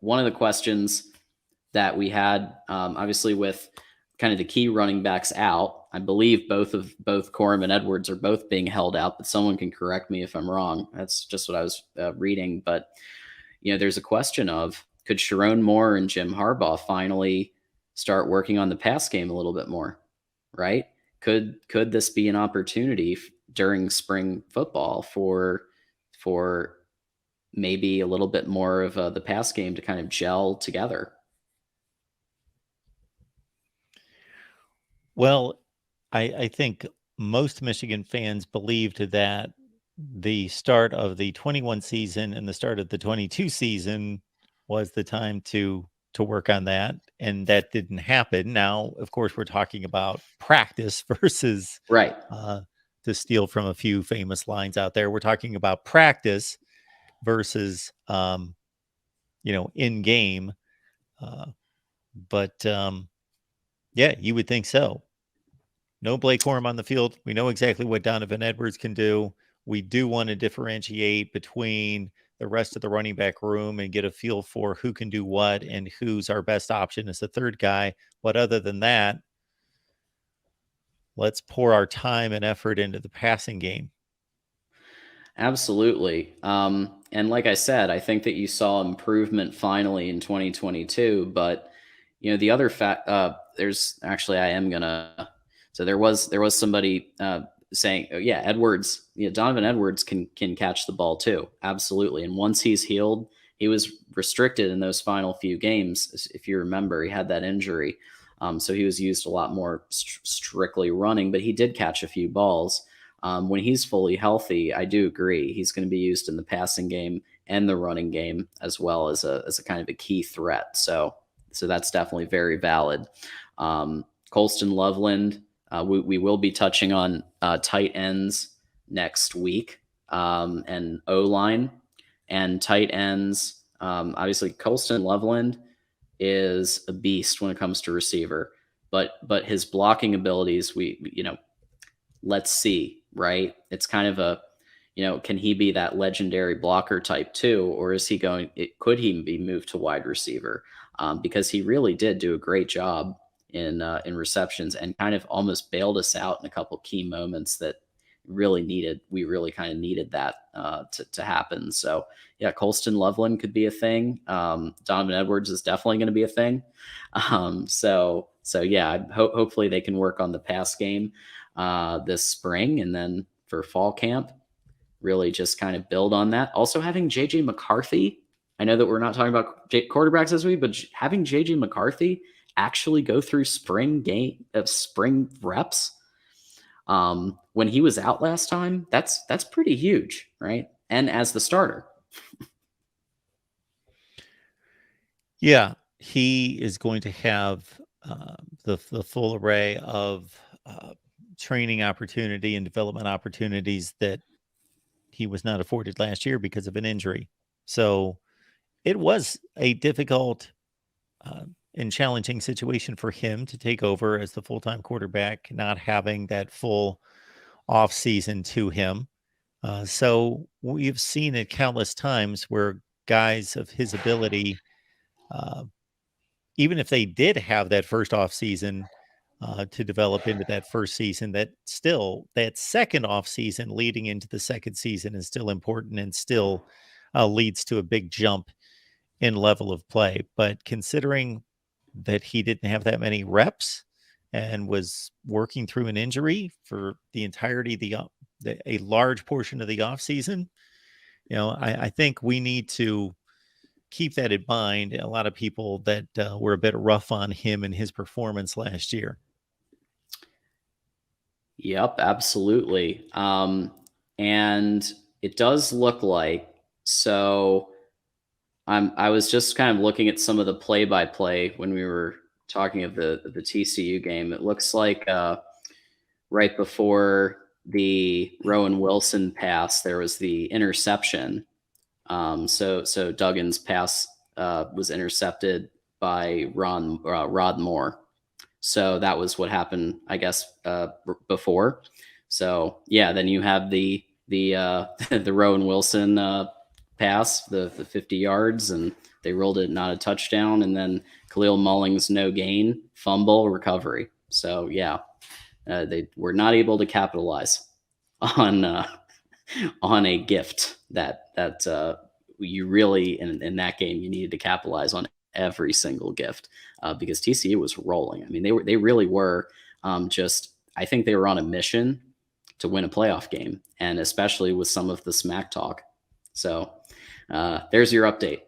one of the questions that we had, obviously with kind of the key running backs out, I believe both Corum and Edwards are both being held out, but someone can correct me if I'm wrong. That's just what I was reading. But, there's a question of, could Sharon Moore and Jim Harbaugh finally start working on the pass game a little bit more, right? Could this be an opportunity during spring football for maybe a little bit more of the pass game to kind of gel together? Well, I think most Michigan fans believed that the start of the 21 season and the start of the 22 season was the time to work on that, and that didn't happen. Now, of course, we're talking about practice versus Right. To steal from a few famous lines out there, we're talking about practice versus in game. But yeah, you would think so. No Blake Corum on the field. We know exactly what Donovan Edwards can do. We do want to differentiate between the rest of the running back room and get a feel for who can do what and who's our best option as the third guy. But other than that, let's pour our time and effort into the passing game. Absolutely. And like I said, I think that you saw improvement finally in 2022. But the other fact, there's actually, I am gonna. So there was somebody saying, oh, yeah, Edwards, Donovan Edwards can catch the ball too, absolutely. And once he's healed, he was restricted in those final few games. If you remember, he had that injury, so he was used a lot more strictly running. But he did catch a few balls. When he's fully healthy, I do agree he's going to be used in the passing game and the running game as well as a kind of a key threat. So that's definitely very valid. Colston Loveland. We will be touching on tight ends next week, and O-line and tight ends. Obviously, Colston Loveland is a beast when it comes to receiver, but his blocking abilities, let's see, right? It's kind of a, can he be that legendary blocker type too, or is he could he be moved to wide receiver? Because he really did do a great job in receptions and kind of almost bailed us out in a couple key moments that we really kind of needed that to happen. So yeah, Colston Loveland could be a thing. Donovan Edwards is definitely going to be a thing. So yeah, hopefully they can work on the pass game this spring, and then for fall camp, really just kind of build on that. Also having JJ McCarthy. I know that we're not talking about quarterbacks this week, but having JJ McCarthy actually go through spring reps when he was out last time, that's pretty huge, right? And as the starter. Yeah, he is going to have the full array of training opportunity and development opportunities that he was not afforded last year because of an injury. So it was a difficult and challenging situation for him to take over as the full-time quarterback, not having that full off season to him. So we've seen it countless times where guys of his ability, even if they did have that first off season to develop into that first season, that second off season leading into the second season is still important and still leads to a big jump in level of play. But considering that he didn't have that many reps and was working through an injury for the entirety of a large portion of the offseason, I think we need to keep that in mind. A lot of people that were a bit rough on him and his performance last year. Yep, absolutely. And it does look like, so I was just kind of looking at some of the play-by-play when we were talking of the TCU game. It looks like right before the Rowan Wilson pass, there was the interception. So Duggan's pass was intercepted by Rod Moore. So that was what happened, I guess, before. So yeah, then you have the Rowan Wilson pass, the 50 yards, and they ruled it not a touchdown. And then Khalil Mullings, no gain, fumble, recovery. So yeah, they were not able to capitalize on on a gift that you really in that game you needed to capitalize on every single gift because TCU was rolling. I mean, they really were just. I think they were on a mission to win a playoff game, and especially with some of the smack talk. So there's your update.